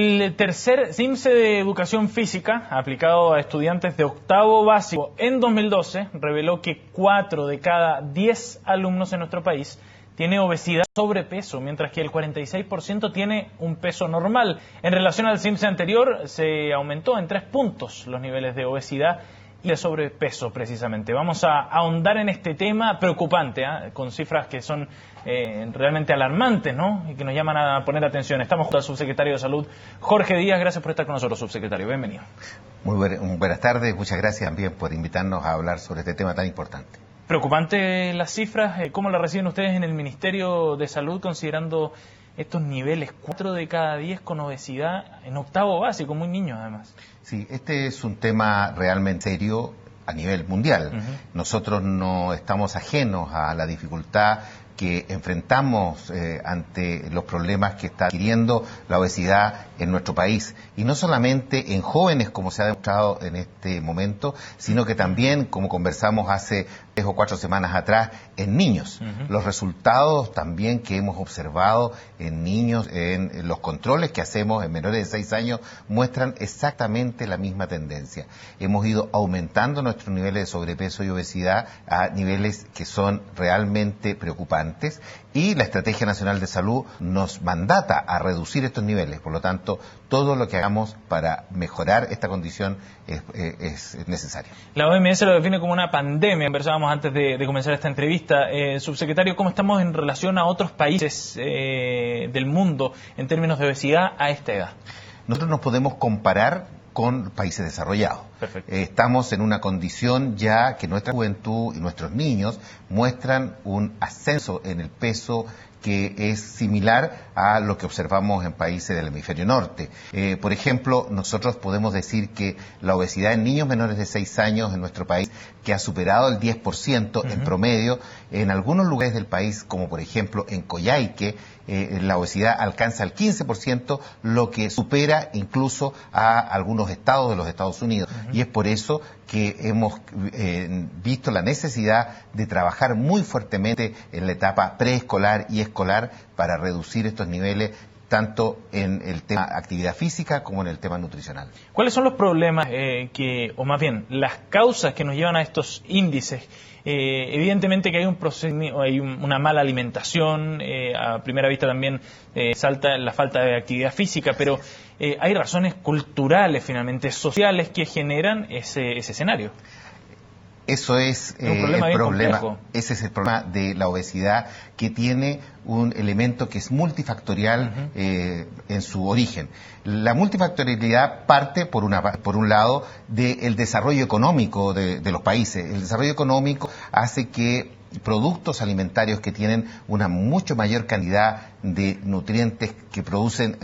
El tercer CIMSE de Educación Física, aplicado a estudiantes de octavo básico en 2012, reveló que 4 de cada 10 alumnos en nuestro país tiene obesidad o sobrepeso, mientras que el 46% tiene un peso normal. En relación al CIMSE anterior, se aumentó en 3 puntos los niveles de obesidad y de sobrepeso, precisamente. Vamos a ahondar en este tema preocupante, con cifras que son realmente alarmantes, ¿no? Y que nos llaman a poner atención. Estamos junto al subsecretario de Salud, Jorge Díaz. Gracias por estar con nosotros, subsecretario. Bienvenido. Muy buenas tardes. Muchas gracias también por invitarnos a hablar sobre este tema tan importante. Preocupante las cifras. ¿Cómo las reciben ustedes en el Ministerio de Salud, considerando estos niveles? 4 de cada 10 con obesidad en octavo básico, muy niños además. Sí, este es un tema realmente serio a nivel mundial. Nosotros no estamos ajenos a la dificultad que enfrentamos ante los problemas que está adquiriendo la obesidad en nuestro país. Y no solamente en jóvenes, como se ha demostrado en este momento, sino que también, como conversamos hace 3 o 4 semanas atrás, en niños. Los resultados también que hemos observado en niños, en los controles que hacemos en menores de 6 años, muestran exactamente la misma tendencia. Hemos ido aumentando nuestros niveles de sobrepeso y obesidad a niveles que son realmente preocupantes, y la Estrategia Nacional de Salud nos mandata a reducir estos niveles. Por lo tanto, todo lo que hagamos para mejorar esta condición es necesario. La OMS lo define como una pandemia. Conversábamos antes de comenzar esta entrevista. Subsecretario, ¿cómo estamos en relación a otros países del mundo en términos de obesidad a esta edad? Nosotros nos podemos comparar con países desarrollados. Estamos en una condición ya que nuestra juventud y nuestros niños muestran un ascenso en el peso que es similar a lo que observamos en países del hemisferio norte. Por ejemplo, nosotros podemos decir que la obesidad en niños menores de 6 años en nuestro país, que ha superado el 10% en promedio, en algunos lugares del país, como por ejemplo en Coyhaique, la obesidad alcanza el 15%, lo que supera incluso a algunos estados de los Estados Unidos. Y es por eso que hemos visto la necesidad de trabajar muy fuertemente en la etapa preescolar y escolar para reducir estos niveles, tanto en el tema actividad física como en el tema nutricional. ¿Cuáles son los problemas o más bien, las causas que nos llevan a estos índices? Evidentemente que hay una mala alimentación, a primera vista también salta la falta de actividad física, pero hay razones culturales, finalmente, sociales, que generan ese escenario. Eso es el problema. Ese es el problema de la obesidad, que tiene un elemento que es multifactorial en su origen. La multifactorialidad parte, por un lado, del desarrollo económico de los países. El desarrollo económico hace que productos alimentarios que tienen una mucho mayor cantidad de nutrientes, que producen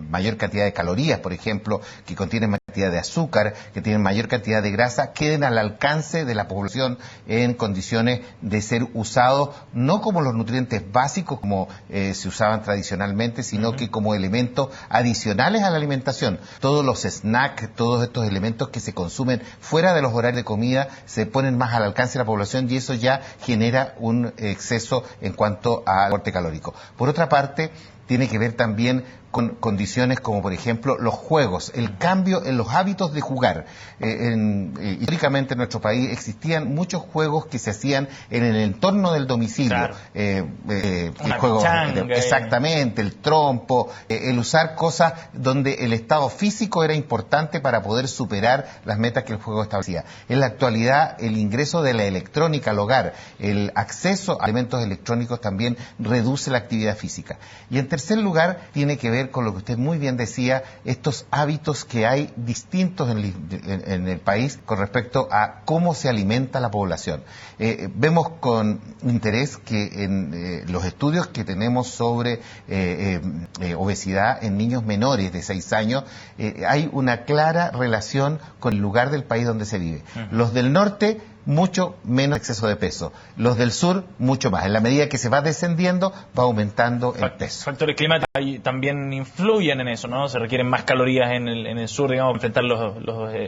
mayor cantidad de calorías, por ejemplo, que contienen mayor cantidad de azúcar, que tienen mayor cantidad de grasa, queden al alcance de la población en condiciones de ser usados no como los nutrientes básicos como se usaban tradicionalmente, sino que como elementos adicionales a la alimentación. Todos los snacks, todos estos elementos que se consumen fuera de los horarios de comida, se ponen más al alcance de la población, y eso ya genera un exceso en cuanto al aporte calórico. Por otra parte, tiene que ver también con condiciones como, por ejemplo, los juegos, el cambio en los hábitos de jugar. Históricamente en nuestro país existían muchos juegos que se hacían en el entorno del domicilio. Claro. El juego, exactamente, el trompo, el usar cosas donde el estado físico era importante para poder superar las metas que el juego establecía. En la actualidad, el ingreso de la electrónica al hogar, el acceso a elementos electrónicos también reduce la actividad física. Y en tercer lugar, tiene que ver con lo que usted muy bien decía, estos hábitos que hay distintos en el país con respecto a cómo se alimenta la población. Vemos con interés que en los estudios que tenemos sobre obesidad en niños menores de 6 años, hay una clara relación con el lugar del país donde se vive. Los del norte mucho menos exceso de peso. Los del sur, mucho más. En la medida que se va descendiendo, va aumentando el peso. Factores climáticos también influyen en eso, ¿no? Se requieren más calorías en el sur, digamos, para enfrentar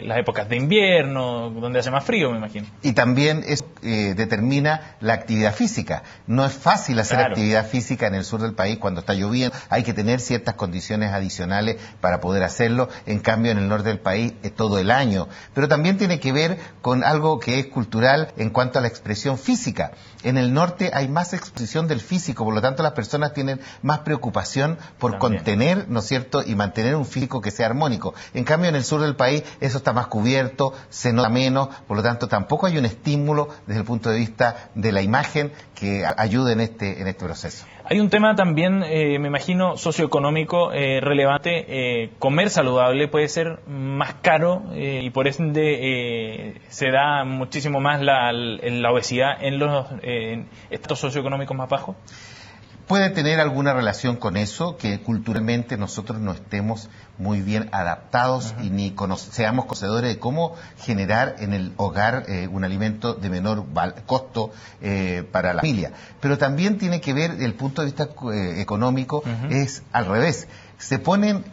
las épocas de invierno, donde hace más frío, me imagino. Y también eso determina la actividad física. No es fácil hacer actividad física en el sur del país cuando está lloviendo. Hay que tener ciertas condiciones adicionales para poder hacerlo. En cambio, en el norte del país es todo el año. Pero también tiene que ver con algo que es cultural en cuanto a la expresión física. En el norte hay más exposición del físico, por lo tanto las personas tienen más preocupación por contener, ¿no es cierto?, y mantener un físico que sea armónico. En cambio, en el sur del país eso está más cubierto, se nota menos, por lo tanto tampoco hay un estímulo desde el punto de vista de la imagen que ayude en este proceso. Hay un tema también, me imagino, socioeconómico relevante. Comer saludable puede ser más caro y por ende se da muchísimo más la obesidad en los estratos socioeconómicos más bajos. Puede tener alguna relación con eso, que culturalmente nosotros no estemos muy bien adaptados y ni seamos conocedores de cómo generar en el hogar un alimento de menor costo para la familia. Pero también tiene que ver, desde el punto de vista económico, es al revés. Se ponen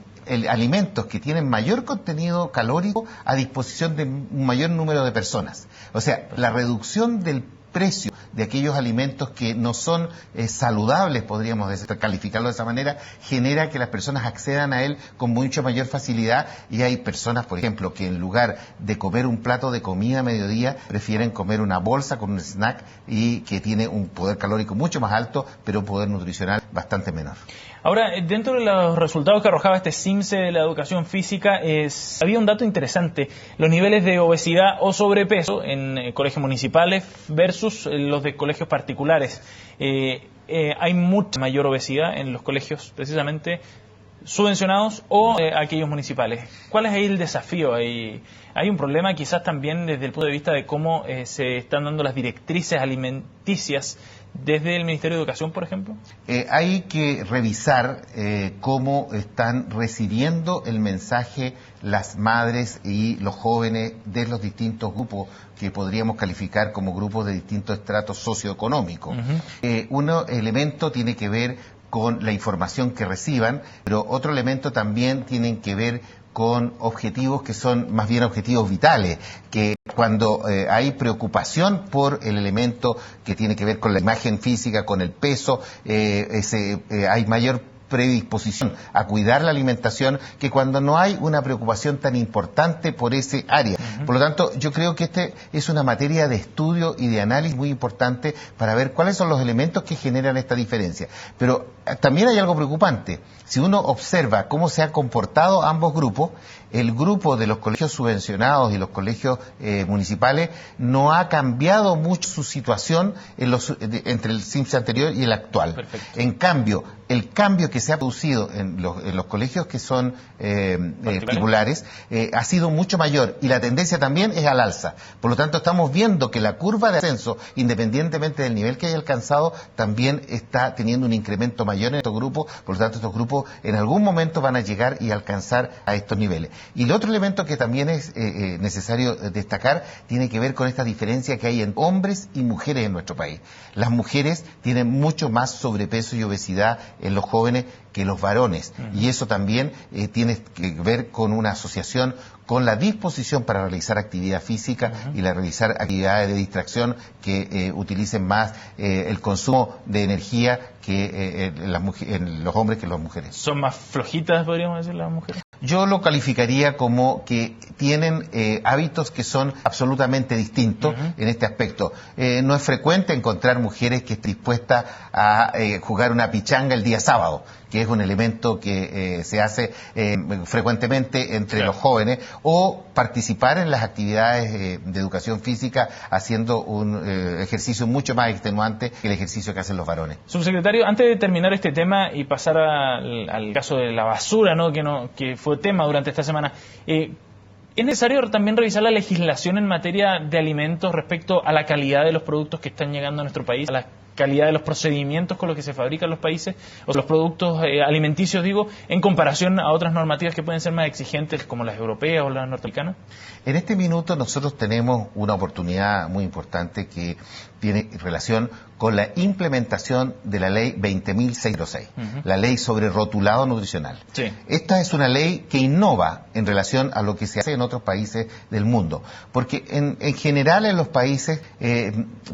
alimentos que tienen mayor contenido calórico a disposición de un mayor número de personas. O sea, la reducción del precio de aquellos alimentos que no son saludables, podríamos calificarlo de esa manera, genera que las personas accedan a él con mucha mayor facilidad, y hay personas, por ejemplo, que en lugar de comer un plato de comida a mediodía, prefieren comer una bolsa con un snack y que tiene un poder calórico mucho más alto, pero un poder nutricional bastante menor. Ahora, dentro de los resultados que arrojaba este CIMSE de la educación física, había un dato interesante: los niveles de obesidad o sobrepeso en colegios municipales versus los de colegios particulares. Hay mucha mayor obesidad en los colegios precisamente subvencionados o aquellos municipales. ¿Cuál es ahí el desafío? Hay un problema quizás también desde el punto de vista de cómo se están dando las directrices alimenticias desde el Ministerio de Educación, por ejemplo. Hay que revisar cómo están recibiendo el mensaje las madres y los jóvenes de los distintos grupos que podríamos calificar como grupos de distintos estratos socioeconómicos. Un elemento tiene que ver con la información que reciban, pero otro elemento también tiene que ver con objetivos que son más bien objetivos vitales, que cuando hay preocupación por el elemento que tiene que ver con la imagen física, con el peso, hay mayor predisposición a cuidar la alimentación que cuando no hay una preocupación tan importante por ese área. Por lo tanto, yo creo que este es una materia de estudio y de análisis muy importante para ver cuáles son los elementos que generan esta diferencia. Pero también hay algo preocupante. Si uno observa cómo se han comportado ambos grupos, el grupo de los colegios subvencionados y los colegios municipales no ha cambiado mucho su situación entre el CIMSE anterior y el actual. Perfecto. En cambio, el cambio que se ha producido en los colegios que son particulares ha sido mucho mayor, y la tendencia también es al alza. Por lo tanto, estamos viendo que la curva de ascenso, independientemente del nivel que haya alcanzado, también está teniendo un incremento mayor en estos grupos. Por lo tanto, estos grupos en algún momento van a llegar y alcanzar a estos niveles. Y el otro elemento que también es necesario destacar tiene que ver con esta diferencia que hay en hombres y mujeres en nuestro país. Las mujeres tienen mucho más sobrepeso y obesidad en los jóvenes que los varones, y eso también tiene que ver con una asociación con la disposición para realizar actividad física y realizar actividades de distracción que utilicen más el consumo de energía que los hombres que las mujeres. ¿Son más flojitas, podríamos decir, las mujeres? Yo lo calificaría como que tienen hábitos que son absolutamente distintos en este aspecto. No es frecuente encontrar mujeres que estén dispuestas a jugar una pichanga el día sábado, que es un elemento que se hace frecuentemente entre los jóvenes, o participar en las actividades de educación física haciendo un ejercicio mucho más extenuante que el ejercicio que hacen los varones. Subsecretario, antes de terminar este tema y pasar al caso de la basura, que fue tema durante esta semana, ¿es necesario también revisar la legislación en materia de alimentos respecto a la calidad de los productos que están llegando a nuestro país, a las calidad de los procedimientos con los que se fabrican los países, o los productos alimenticios, digo, en comparación a otras normativas que pueden ser más exigentes, como las europeas o las norteamericanas? En este minuto nosotros tenemos una oportunidad muy importante que tiene relación con la implementación de la ley 20.606, la ley sobre rotulado nutricional. Sí. Esta es una ley que innova en relación a lo que se hace en otros países del mundo, porque en general en los países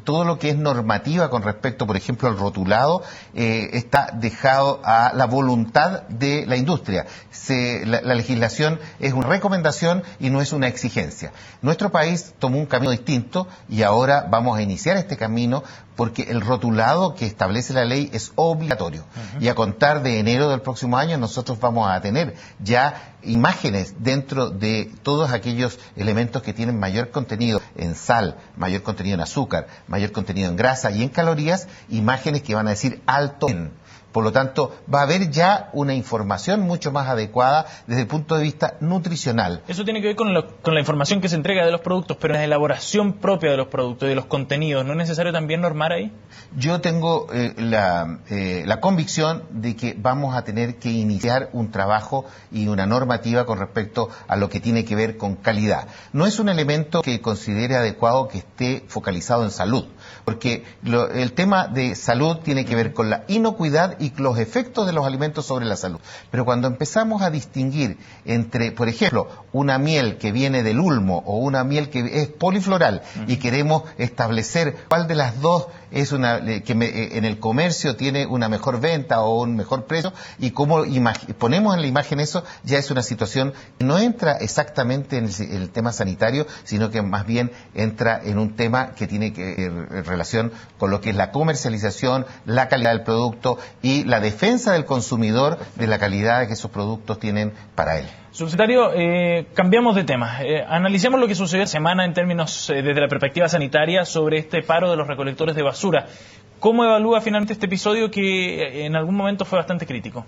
todo lo que es normativa con respecto, por ejemplo, al rotulado, está dejado a la voluntad de la industria. La legislación es una recomendación y no es una exigencia. Nuestro país tomó un camino distinto y ahora vamos a iniciar este camino porque el rotulado que establece la ley es obligatorio. Y a contar de enero del próximo año nosotros vamos a tener ya imágenes dentro de todos aquellos elementos que tienen mayor contenido en sal, mayor contenido en azúcar, mayor contenido en grasa y en calorías, imágenes que van a decir alto en. Por lo tanto, va a haber ya una información mucho más adecuada desde el punto de vista nutricional. Eso tiene que ver con la información que se entrega de los productos, pero en la elaboración propia de los productos, de los contenidos, ¿no es necesario también normar ahí? Yo tengo la convicción de que vamos a tener que iniciar un trabajo y una normativa con respecto a lo que tiene que ver con calidad. No es un elemento que considere adecuado que esté focalizado en salud, porque el tema de salud tiene que ver con la inocuidad y los efectos de los alimentos sobre la salud. Pero cuando empezamos a distinguir entre, por ejemplo, una miel que viene del ulmo o una miel que es polifloral y queremos establecer cuál de las dos es en el comercio tiene una mejor venta o un mejor precio, y cómo ponemos en la imagen eso, ya es una situación que no entra exactamente en el tema sanitario, sino que más bien entra en un tema que tiene relación con lo que es la comercialización, la calidad del producto y la defensa del consumidor de la calidad que esos productos tienen para él. Subsecretario, cambiamos de tema. Analicemos lo que sucedió esta semana en términos desde la perspectiva sanitaria sobre este paro de los recolectores de basura. ¿Cómo evalúa finalmente este episodio que en algún momento fue bastante crítico?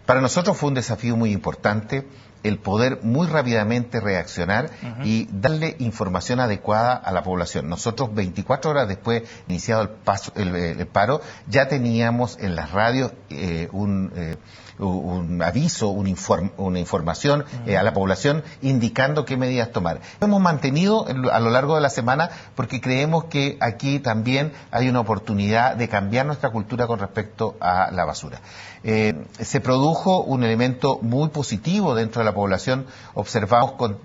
Para nosotros fue un desafío muy importante el poder muy rápidamente reaccionar y darle información adecuada a la población. Nosotros 24 horas después de iniciado el paro, ya teníamos en las radios un aviso, una información a la población indicando qué medidas tomar. Lo hemos mantenido a lo largo de la semana porque creemos que aquí también hay una oportunidad de cambiar nuestra cultura con respecto a la basura. Se produjo un elemento muy positivo dentro de la población. Observamos con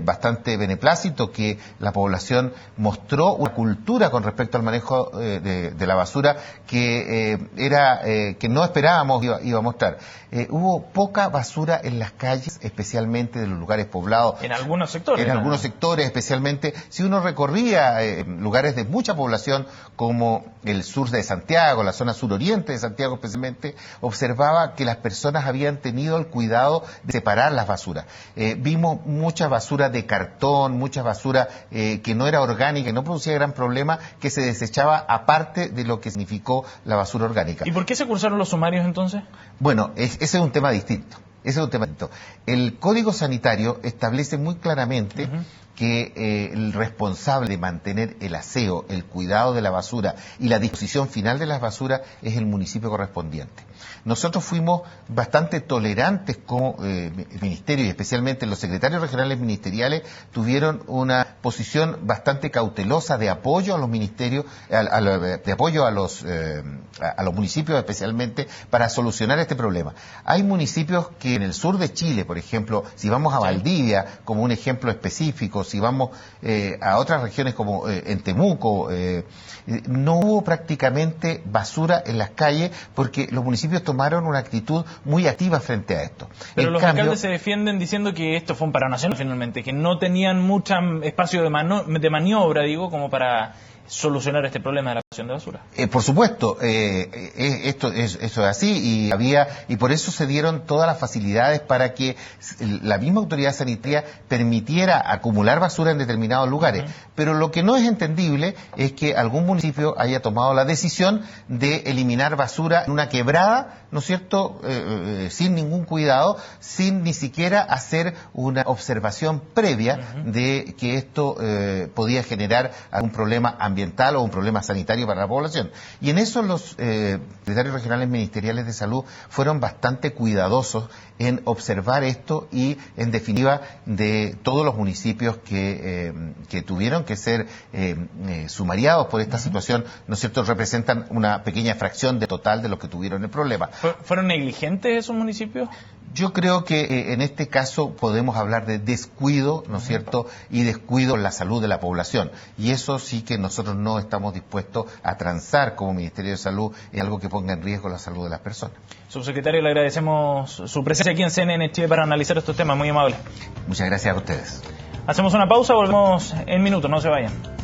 bastante beneplácito que la población mostró una cultura con respecto al manejo de la basura que no esperábamos iba a mostrar. Hubo poca basura en las calles, especialmente de los lugares poblados. En algunos sectores. En algunos sectores, especialmente si uno recorría lugares de mucha población como el sur de Santiago, la zona suroriente de Santiago especialmente, observaba que las personas habían tenido el cuidado de separar las basuras. Vimos mucha basura de cartón, mucha basura que no era orgánica, que no producía gran problema, que se desechaba aparte de lo que significó la basura orgánica. ¿Y por qué se cursaron los sumarios entonces? Bueno, ese es un tema distinto. El Código Sanitario establece muy claramente que el responsable de mantener el aseo, el cuidado de la basura y la disposición final de las basuras es el municipio correspondiente. Nosotros fuimos bastante tolerantes como ministerio, y especialmente los secretarios regionales ministeriales tuvieron una posición bastante cautelosa de apoyo a los ministerios, de apoyo a los municipios especialmente para solucionar este problema. Hay municipios que en el sur de Chile, por ejemplo, si vamos a Valdivia como un ejemplo específico, si vamos a otras regiones como en Temuco, no hubo prácticamente basura en las calles porque los municipios tomaron una actitud muy activa frente a esto. Pero los alcaldes se defienden diciendo que esto fue un paro nacional finalmente, que no tenían mucho espacio de maniobra, digo, como para solucionar este problema de la acción de basura. Por supuesto, eso es así y por eso se dieron todas las facilidades para que la misma autoridad sanitaria permitiera acumular basura en determinados lugares. Pero lo que no es entendible es que algún municipio haya tomado la decisión de eliminar basura en una quebrada, ¿no es cierto?, sin ningún cuidado, sin ni siquiera hacer una observación previa de que esto podía generar algún problema ambiental ambiental o un problema sanitario para la población. Y en eso los secretarios regionales ministeriales de salud fueron bastante cuidadosos en observar esto y, en definitiva, de todos los municipios que tuvieron que ser sumariados por esta situación, ¿no es cierto?, representan una pequeña fracción de total de los que tuvieron el problema. ¿Fueron negligentes esos municipios? Yo creo que en este caso podemos hablar de descuido, ¿no es cierto?, y descuido en la salud de la población. Y eso sí que nosotros no estamos dispuestos a transar como Ministerio de Salud en algo que ponga en riesgo la salud de las personas. Subsecretario, le agradecemos su presencia aquí en CNN Chile para analizar estos temas. Muy amable. Muchas gracias a ustedes. Hacemos una pausa, volvemos en minutos, no se vayan.